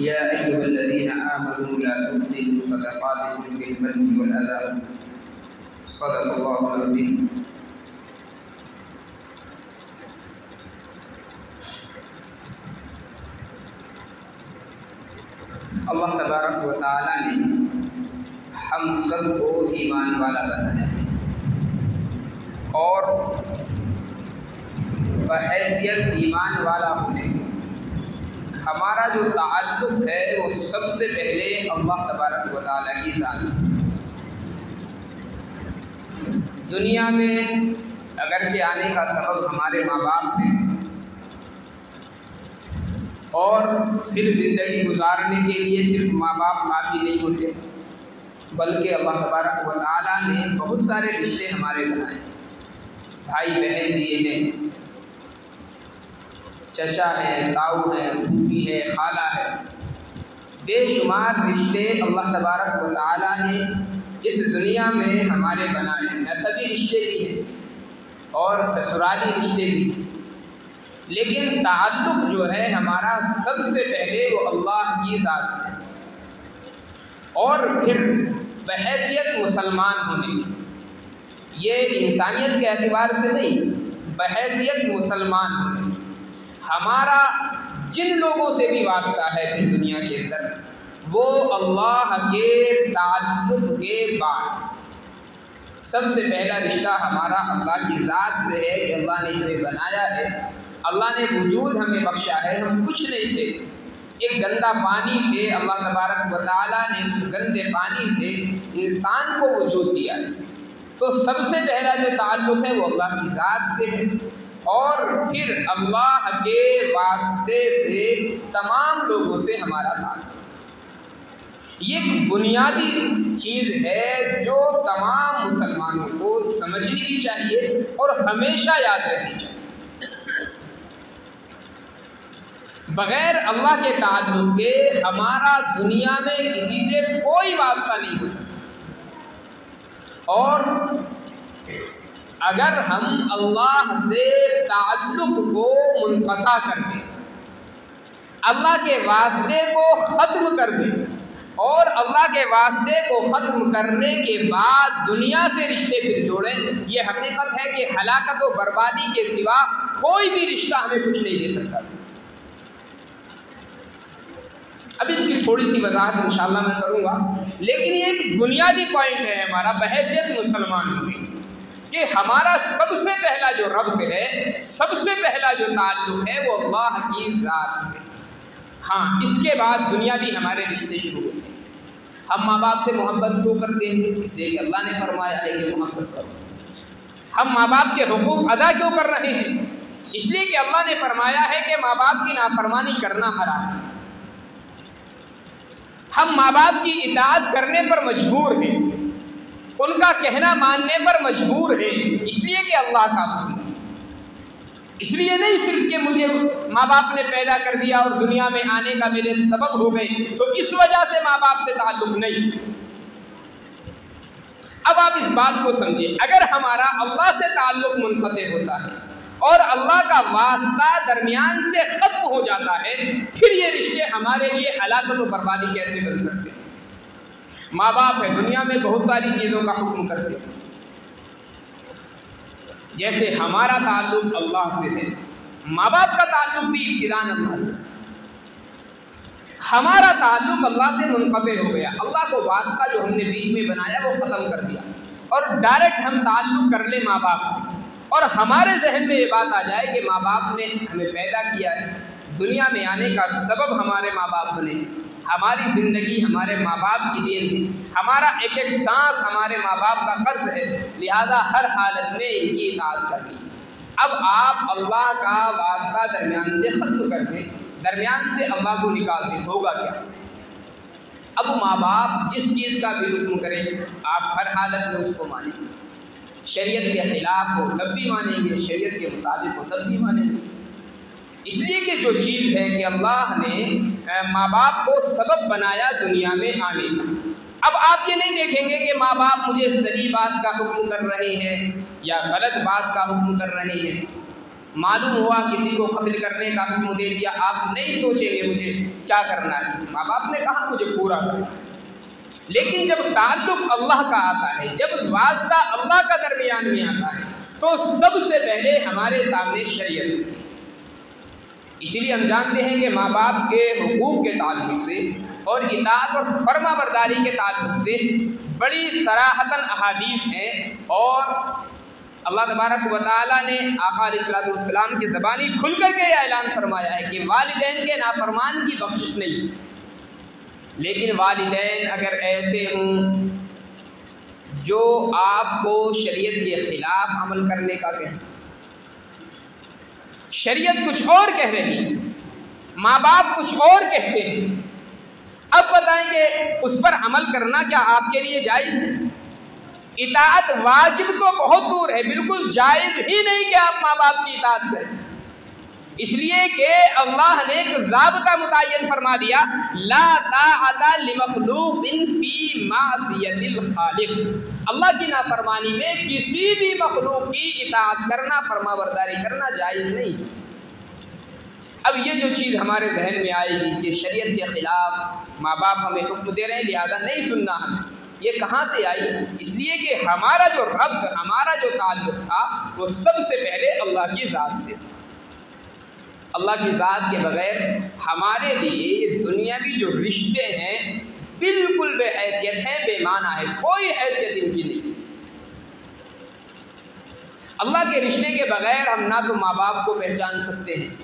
या अय्युहल्लज़ीना आमनू ला तुब्तिलू सदक़ातिकुम बिल-मन्नि वल-अज़ा सदक़ल्लाहुल अज़ीम। अल्लाह तबारक व तआला ने हम सबको ईमान वाला बनाया और बहैसियत ईमान वाला होने हमारा जो ताल्लुक़ है वो सबसे पहले अल्लाह तबारक व तआला की ज़ात से। दुनिया में अगरचे आने का सबब हमारे माँ बाप हैं और फिर ज़िंदगी गुजारने के लिए सिर्फ माँ बाप काफ़ी नहीं होते, बल्कि अल्लाह तबारक व तआला ने बहुत सारे रिश्ते हमारे बनाए, भाई बहन दिए हैं, चचा है, ताऊ है, फूफी है, खाला है, बेशुमार रिश्ते अल्लाह तबारक व तआला ने इस दुनिया में हमारे बनाए हैं। नसबी रिश्ते भी हैं और ससुराली रिश्ते भी हैं, लेकिन ताल्लुक़ जो है हमारा सबसे पहले वो अल्लाह की ज़ात से और फिर बहैसियत मुसलमान होने की, ये इंसानियत के एतबार से नहीं, बहैसियत मुसलमान होने की हमारा जिन लोगों से भी वास्ता है फिर दुनिया के अंदर, वो अल्लाह के ताल्लुक़ के बाद सबसे पहला रिश्ता हमारा अल्लाह की ज़ात से है कि अल्लाह ने हमें बनाया है, अल्लाह ने वजूद हमें बख्शा है। हम कुछ नहीं थे, एक गंदा पानी थे, अल्लाह तबारक व तआला ने उस गंदे पानी से इंसान को वजूद दिया। तो सबसे पहला जो ताल्लुक़ है वो अल्लाह की ज़ात से है और फिर अल्लाह के वास्ते से तमाम लोगों से हमारा ताल्लुक़। ये एक बुनियादी चीज़ है जो तमाम मुसलमानों को समझनी भी चाहिए और हमेशा याद रखनी चाहिए। बग़ैर अल्लाह के ताल्लुक़ के हमारा दुनिया में किसी से कोई वास्ता नहीं हो सकता और अगर हम अल्लाह से ताल्लुक़ को मुनक़ता कर दें, अल्लाह के वास्ते को ख़त्म कर दें और अल्लाह के वास्ते को ख़त्म करने के बाद दुनिया से रिश्ते फिर जोड़ें, ये हकीकत है कि हलाकत व बर्बादी के सिवा कोई भी रिश्ता हमें कुछ नहीं दे सकता। अब इसकी थोड़ी सी वजाहत इंशाअल्लाह मैं करूँगा, लेकिन ये एक बुनियादी पॉइंट है हमारा बहैसियत मुसलमान होने कि हमारा सबसे पहला जो रब्त है, सबसे पहला जो ताल्लुक़ है वो अल्लाह की ज़ात से। हाँ, इसके बाद दुनिया भी हमारे रिश्ते शुरू होते हैं। हम माँ बाप से मोहब्बत क्यों करते हैं? इसलिए कि अल्लाह ने फरमाया है कि मोहब्बत करो। हम माँ बाप के हुकूक अदा क्यों कर रहे हैं? इसलिए कि अल्लाह ने फरमाया है कि माँ बाप की नाफरमानी करना हराम है। हम माँ बाप की इताअत करने पर मजबूर हैं, उनका कहना मानने पर मजबूर है, इसलिए कि अल्लाह का हुक्म, इसलिए नहीं सिर्फ कि मुझे माँ बाप ने पैदा कर दिया और दुनिया में आने का मेरे सबब हो गए तो इस वजह से माँ बाप से ताल्लुक़ नहीं। अब आप इस बात को समझिए, अगर हमारा अल्लाह से ताल्लुक़ मुनक़ते होता है और अल्लाह का वास्ता दरमियान से ख़त्म हो जाता है, फिर ये रिश्ते हमारे लिए हलाकत व बर्बादी कैसे बन सकते हैं? माँ बाप है, दुनिया में बहुत सारी चीज़ों का हुक्म करते हैं, जैसे हमारा ताल्लुक़ अल्लाह से है, माँ बाप का ताल्लुक़ भी इब्तिदान अल्लाह से, हमारा ताल्लुक़ अल्लाह से मुनक़ते हो गया, अल्लाह को वास्ता जो हमने बीच में बनाया वो ख़त्म कर दिया और डायरेक्ट हम ताल्लुक़ कर ले माँ बाप से, और हमारे जहन में ये बात आ जाए कि माँ बाप ने हमें पैदा किया है, दुनिया में आने का सबब हमारे माँ बाप बने, हमारी ज़िंदगी हमारे माँ बाप की देन है, हमारा एक एक सांस हमारे माँ बाप का कर्ज है, लिहाजा हर हालत में इनकी इताअत करनी। अब आप अल्लाह का वास्ता दरमियान से ख़त्म कर दें, दरमियान से अल्लाह को निकाल दें, होगा क्या? अब माँ बाप जिस चीज़ का भी हुक्म करें आप हर हालत में उसको मानेंगे, शरीयत के ख़िलाफ़ हो तब भी मानेंगे, शरीयत के मुताबिक हो तब भी मानेंगे, इसलिए कि जो चीज़ है कि अल्लाह ने माँ बाप को सबब बनाया दुनिया में आने का। अब आप ये नहीं देखेंगे कि माँ बाप मुझे सही बात का हुक्म कर रहे हैं या गलत बात का हुक्म कर रहे हैं, मालूम हुआ किसी को कत्ल करने का हुक्म दे दिया, आप नहीं सोचेंगे मुझे क्या करना है, माँ बाप ने कहा मुझे पूरा करना। लेकिन जब ताल्लुक अल्लाह का आता है, जब वास्ता अल्लाह का दरमियान में आता है, तो सबसे पहले हमारे सामने शरीयत होती है। इसीलिए हम जानते हैं कि माँ बाप के हुकूक के ताल्लुक से और इताअत और फर्मा बरदारी के ताल्लुक से बड़ी सराहतन अहादीस हैं, और अल्लाह तबारक व तआला ने आका अलैहिस्सलाम की ज़बानी खुल करके यह ऐलान फरमाया है कि वालिदैन के नाफरमान की बख्शिश नहीं। लेकिन वालिदैन अगर ऐसे हों जो आपको शरीयत के ख़िलाफ़ अमल करने का कहें, शरीयत कुछ और कह रही है, माँ बाप कुछ और कहते हैं, अब बताएंगे उस पर अमल करना क्या आपके लिए जायज़ है? इताअत वाजिब तो बहुत दूर है, बिल्कुल जायज़ ही नहीं कि आप माँ बाप की इताअत करें, इसलिए कि अल्लाह ने एक ज़ाब्ता मुतय्यन फरमा दिया, ला ताअता लिमख़लूक़िन फ़ी मासियतिल ख़ालिक़। अल्लाह की नाफरमानी में किसी भी मखलूक की इताअत करना, फरमाबरदारी करना जायज़ नहीं। अब ये जो चीज़ हमारे जहन में आएगी कि शरीयत के ख़िलाफ़ माँ बाप हमें हुक्म दे रहे हैं लिहाजा नहीं सुनना हमें, ये कहाँ से आई? इसलिए कि हमारा जो रब्त, हमारा जो ताल्लुक़ था वो सबसे पहले अल्लाह की ज़ात से। अल्लाह की ज़ात के बग़ैर हमारे लिए दुनियावी जो रिश्ते हैं बिल्कुल बेहैसियत हैं, बेमाना है, कोई हैसियत इनकी नहीं। अल्लाह के रिश्ते के बग़ैर हम ना तो माँ बाप को पहचान सकते हैं,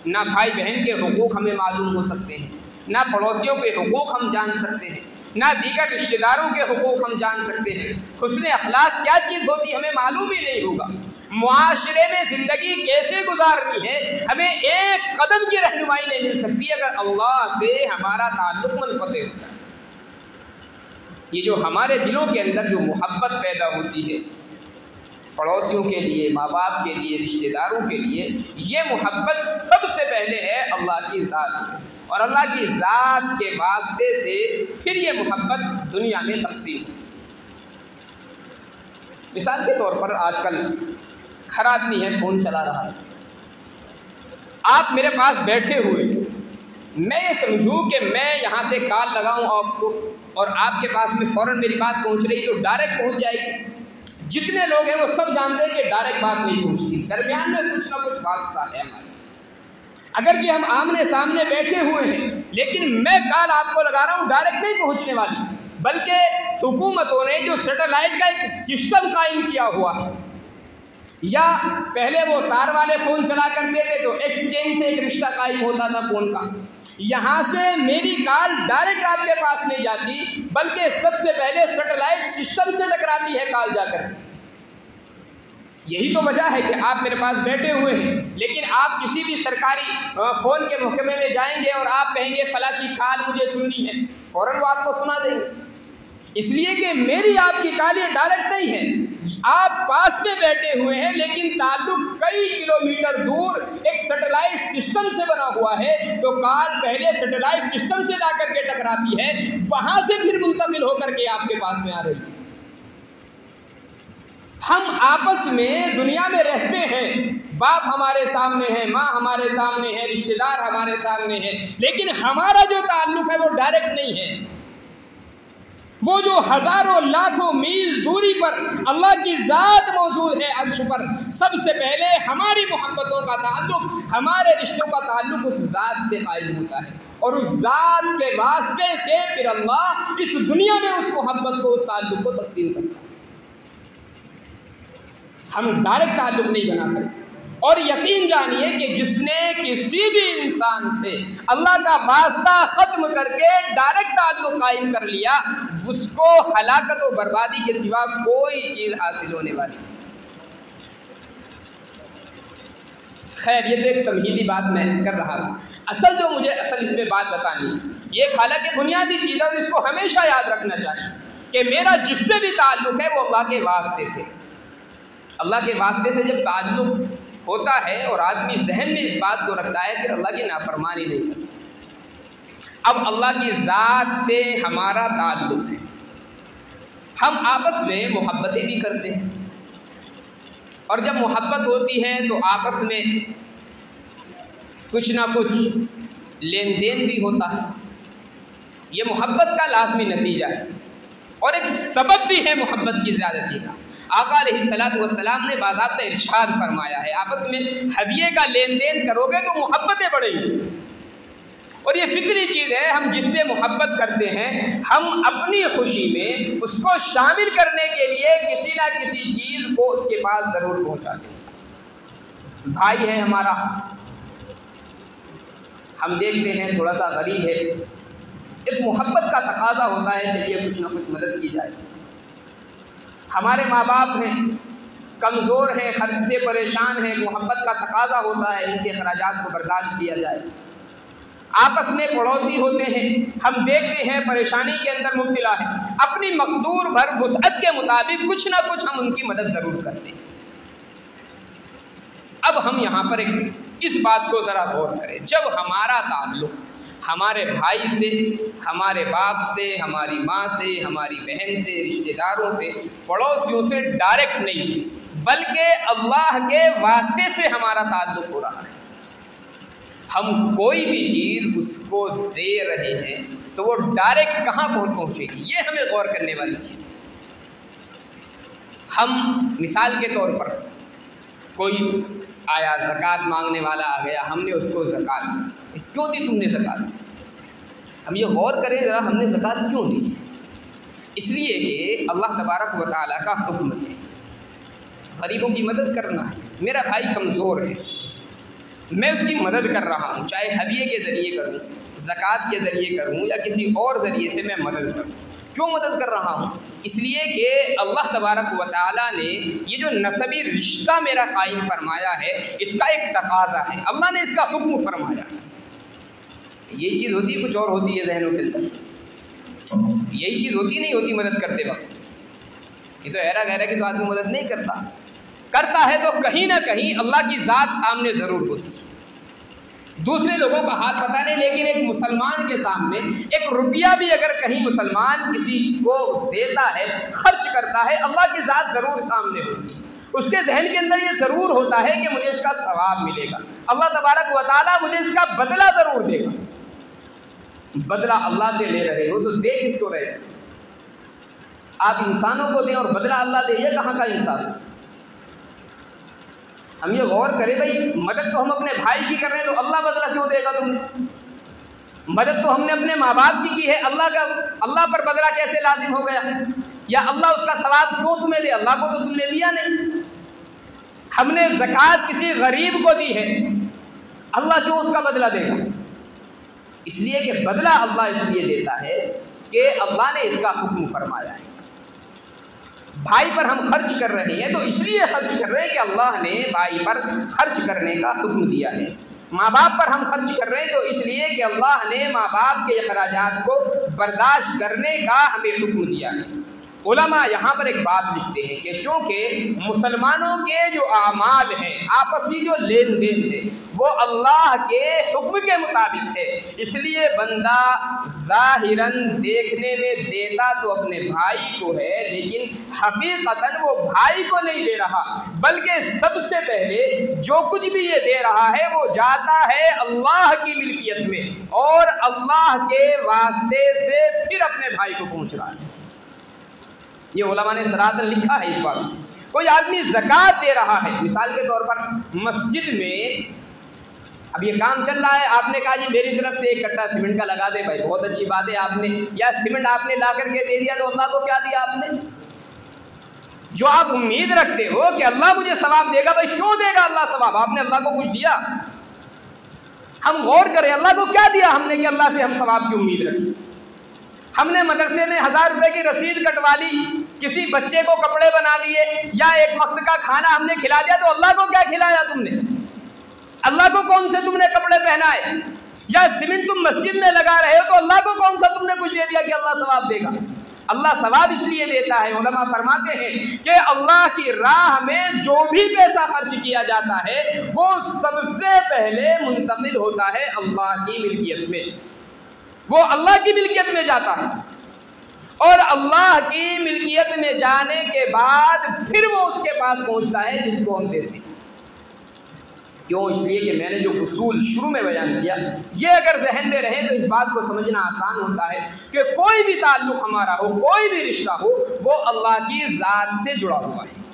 ना भाई बहन के हुकूक हमें मालूम हो सकते हैं, ना पड़ोसियों के हुकूक हम जान सकते हैं, ना दीगर रिश्तेदारों के हुकूक हम जान सकते हैं। हुस्न अखलाक क्या चीज़ होती हमें मालूम ही नहीं होगा। मुआशरे में ज़िंदगी कैसे गुजारनी है हमें एक कदम की रहनुमाई नहीं मिल सकती अगर अल्लाह से हमारा ताल्लुक़ मुनक़ते होता है। ये जो हमारे दिलों के अंदर जो मोहब्बत पैदा होती है पड़ोसियों के लिए, माँ बाप के लिए, रिश्तेदारों के लिए, ये मोहब्बत सबसे पहले है अल्लाह की ज़ात से, और अल्लाह की ज़ात के वास्ते से फिर ये मोहब्बत दुनिया में तक़सीम होती है। मिसाल के तौर पर आजकल हर आदमी है फ़ोन चला रहा है, आप मेरे पास बैठे हुए, मैं ये समझूँ कि मैं यहाँ से कॉल लगाऊँ आपको और आपके पास में फ़ौरन मेरी बात पहुँच रही तो डायरेक्ट पहुँच जाएगी। जितने लोग हैं वो सब जानते हैं कि डायरेक्ट बात नहीं पहुँचती, दरमियान में कुछ ना कुछ वास्ता है हमारे। अगर जी हम आमने सामने बैठे हुए हैं लेकिन मैं कॉल आपको लगा रहा हूँ डायरेक्ट नहीं पहुँचने वाली, बल्कि हुकूमतों ने जो सैटेलाइट का एक सिस्टम कायम किया हुआ है, या पहले वो तार वाले फ़ोन चला करते थे तो एक्सचेंज से एक रिश्ता कायम होता था फ़ोन का, यहाँ से मेरी कॉल डायरेक्ट आपके पास नहीं जाती बल्कि सबसे पहले सैटेलाइट सिस्टम से टकराती है कॉल जाकर। यही तो वजह है कि आप मेरे पास बैठे हुए हैं लेकिन आप किसी भी सरकारी फ़ोन के महकमे में जाएंगे और आप कहेंगे फ़ला की कॉल मुझे सुननी है, फ़ौरन वो आपको सुना देंगे, इसलिए कि मेरी आपकी कॉल ये डायरेक्ट नहीं है। आप पास में बैठे हुए हैं लेकिन ताल्लुक कई किलोमीटर दूर एक सैटेलाइट सिस्टम से बना हुआ है, तो कॉल पहले सैटेलाइट सिस्टम से जाकर के टकराती है, वहां से फिर मुंतकिल होकर के आपके पास में आ रही है। हम आपस में दुनिया में रहते हैं, बाप हमारे सामने है, माँ हमारे सामने है, रिश्तेदार हमारे सामने है, लेकिन हमारा जो ताल्लुक है वो डायरेक्ट नहीं है। वो जो हजारों लाखों मील दूरी पर अल्लाह की ज़ात मौजूद है अर्श पर, सबसे पहले हमारी मोहब्बतों का ताल्लुक, हमारे रिश्तों का ताल्लुक उस ज़ात से कायम होता है, और उस ज़ात के वास्ते से फिर अल्लाह इस दुनिया में उस मोहब्बत को, उस ताल्लुक को तक़सीम करता है। हम डायरेक्ट ताल्लुक नहीं बना सकते। और यकीन जानिए कि जिसने किसी भी इंसान से अल्लाह का वास्ता ख़त्म करके डायरेक्ट ताल्लुक कायम कर लिया, उसको हलाकत और बर्बादी के सिवा कोई चीज़ हासिल होने वाली नहीं। खैर, ये तो एक तमहीदी बात मैं कर रहा था। असल जो मुझे इसमें बात बतानी है, ये हालांकि बुनियादी चीज़ है, इसको हमेशा याद रखना चाहिए कि मेरा जिससे भी ताल्लुक है वो अल्लाह के वास्ते से। अल्लाह के वास्ते से जब ताल्लुक होता है और आदमी जहन में इस बात को रखता है, फिर अल्लाह की नाफरमानी नहीं करता। अब अल्लाह की ज़ात से हमारा ताल्लुक है, हम आपस में मोहब्बतें भी करते हैं, और जब मोहब्बत होती है तो आपस में कुछ ना कुछ लेन देन भी होता है। ये मोहब्बत का लाजमी नतीजा है और एक सबब भी है मोहब्बत की ज़्यादती का। आका अलैहिस्सलातु वस्सलाम ने बाज़ाब्ता इरशाद फरमाया है, आपस में हदिये का लेन देन करोगे तो मोहब्बतें बढ़ेंगी। और ये फिक्री चीज़ है, हम जिससे मोहब्बत करते हैं हम अपनी खुशी में उसको शामिल करने के लिए किसी ना किसी चीज़ को उसके पास ज़रूर पहुँचाते हैं। भाई है हमारा, हम देखते हैं थोड़ा सा गरीब है, एक मोहब्बत का तकाजा होता है, चलिए कुछ ना कुछ मदद की जाए। हमारे माँ बाप हैं, कमज़ोर हैं, खर्च से परेशान हैं, मोहब्बत का तकाजा होता है इनके अखराजात को बर्दाश्त किया जाए। आपस में पड़ोसी होते हैं, हम देखते हैं परेशानी के अंदर मुब्तला है, अपनी मकदूर भर वुसअत के मुताबिक कुछ ना कुछ हम उनकी मदद ज़रूर करते हैं। अब हम यहाँ पर इस बात को ज़रा गौर करें, जब हमारा ताल्लुक़ हमारे भाई से, हमारे बाप से, हमारी माँ से, हमारी बहन से, रिश्तेदारों से, पड़ोसियों से डायरेक्ट नहीं है, बल्कि अल्लाह के वास्ते से हमारा ताल्लुक़ हो रहा है, हम कोई भी चीज़ उसको दे रहे हैं तो वो डायरेक्ट कहाँ पहुँचेगी, ये हमें गौर करने वाली चीज़ है। हम मिसाल के तौर पर कोई आया, ज़कात मांगने वाला आ गया, हमने उसको ज़कात क्यों दी, तुमने ज़कात, हम ये गौर करें ज़रा, हमने ज़कात क्यों दी? इसलिए कि अल्लाह तबारक व तआला का हुक्म है गरीबों की मदद करना है। मेरा भाई कमज़ोर है, मैं उसकी मदद कर रहा हूँ, चाहे हदिये के ज़रिए करूँ, ज़कात के ज़रिए करूँ या किसी और ज़रिए से मैं मदद करूँ। क्यों मदद कर रहा हूँ? इसलिए कि अल्लाह तबारक व तआला ने ये जो नसबी रिश्ता मेरा कायम फरमाया है इसका एक तकाज़ा है, अल्लाह ने इसका हुक्म फरमाया। ये चीज़ होती है, कुछ और होती है जहनों के अंदर, यही चीज़ होती नहीं होती मदद करते वक्त। ये तो ऐरा गहरा कि तो आदमी मदद नहीं करता है तो कहीं ना कहीं अल्लाह की ज़ात सामने ज़रूर होती है। दूसरे लोगों का हाथ पता नहीं, लेकिन एक मुसलमान के सामने एक रुपया भी अगर कहीं मुसलमान किसी को देता है, खर्च करता है, अल्लाह की ज़ात ज़रूर सामने होती है। उसके जहन के अंदर ये ज़रूर होता है कि मुझे इसका सवाब मिलेगा, अल्लाह तबारक व तआला मुझे इसका बदला ज़रूर देगा। बदला अल्लाह से ले रहे हो तो दे किसको रहे? आप इंसानों को दें और बदला अल्लाह दे, ये कहाँ का इंसाफ है? हम ये गौर करें भाई, मदद तो हम अपने भाई की कर रहे हैं तो अल्लाह बदला क्यों देगा तुम्हें? मदद तो हमने अपने माँ बाप की है, अल्लाह पर बदला कैसे लाजिम हो गया? या अल्लाह उसका सवाब क्यों तुम्हें दे? अल्लाह को तो तुमने दिया नहीं। हमने ज़कात किसी गरीब को दी है, अल्लाह क्यों उसका बदला देगा? इसलिए कि बदला अल्लाह इसलिए देता है कि अल्लाह ने इसका हुक्म फरमाया है। भाई पर हम खर्च कर रहे हैं तो इसलिए खर्च कर रहे हैं कि अल्लाह ने भाई पर खर्च करने का हुक्म दिया है। माँ बाप पर हम खर्च कर रहे हैं तो इसलिए कि अल्लाह ने माँ बाप के अखराजात को बर्दाश्त करने का हमें हुक्म दिया है। उलमा यहाँ पर एक बात लिखते हैं कि चूँकि मुसलमानों के जो आमाल हैं, आपसी जो लेन देन है, वो अल्लाह के हुक्म के मुताबिक है, इसलिए बंदा ज़ाहिरन देखने में देता तो अपने भाई को है, लेकिन हकीकतन वो भाई को नहीं दे रहा, बल्कि सबसे पहले जो कुछ भी ये दे रहा है वो जाता है अल्लाह की मिल्कियत में और अल्लाह के वास्ते से फिर अपने भाई को पहुँच रहा है। ये उलमा ने सराहतन लिखा है इस बात। कोई आदमी ज़कात दे रहा है, मिसाल के तौर पर मस्जिद में अब ये काम चल रहा है, आपने कहा जी मेरी तरफ से एक कट्टा सीमेंट का लगा दे, भाई बहुत अच्छी बात है, आपने या सीमेंट आपने ला करके दे दिया तो अल्लाह को क्या दिया आपने? जो आप उम्मीद रखते हो कि अल्लाह मुझे सवाब देगा, भाई क्यों देगा अल्लाह सवाब? आपने अल्लाह को कुछ दिया? हम गौर करें अल्लाह को क्या दिया हमने कि अल्लाह से हम सवाब की उम्मीद रखें? हमने मदरसे में 1000 रुपए की रसीद कटवा ली, किसी बच्चे को कपड़े बना दिए या एक वक्त का खाना हमने खिला दिया, तो अल्लाह को क्या खिलाया तुमने? अल्लाह को कौन से तुमने कपड़े पहनाए? या सीमेंट तुम मस्जिद में लगा रहे हो तो अल्लाह को कौन सा तुमने कुछ दे दिया कि अल्लाह सवाब देगा? अल्लाह सवाब इसलिए देता है, उलमा फरमाते हैं कि अल्लाह की राह में जो भी पैसा खर्च किया जाता है वो सबसे पहले मुंतकिल होता है अल्लाह की मिल्कियत में, वो अल्लाह की मिल्कियत में जाता है। और अल्लाह की मिल्कियत में जाने के बाद फिर वो उसके पास पहुंचता है जिसको हम देते हैं। क्यों? इसलिए कि मैंने जो उसूल शुरू में बयान किया, ये अगर जहन में रहे तो इस बात को समझना आसान होता है कि कोई भी ताल्लुक़ हमारा हो, कोई भी रिश्ता हो, वो अल्लाह की ज़ात से जुड़ा हुआ है।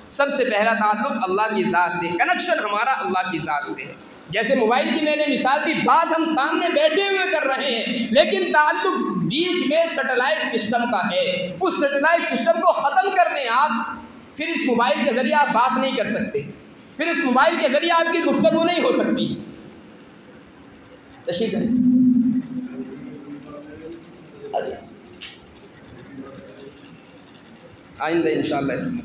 सबसे पहला ताल्लुक़ अल्लाह की ज़ात से, कनेक्शन हमारा अल्लाह की ज़ात से है। जैसे मोबाइल की मैंने मिसाल दी, बात हम सामने बैठे हुए कर रहे हैं, लेकिन ताल्लुक़ बीच में सैटेलाइट सिस्टम का है। उस सैटेलाइट सिस्टम को ख़त्म कर दें आप, फिर इस मोबाइल के ज़रिए आप बात नहीं कर सकते, फिर इस मोबाइल के ज़रिए आपकी गुफ्तगू नहीं हो सकती। तशरीफ है आइंदा इंशाअल्लाह इसमें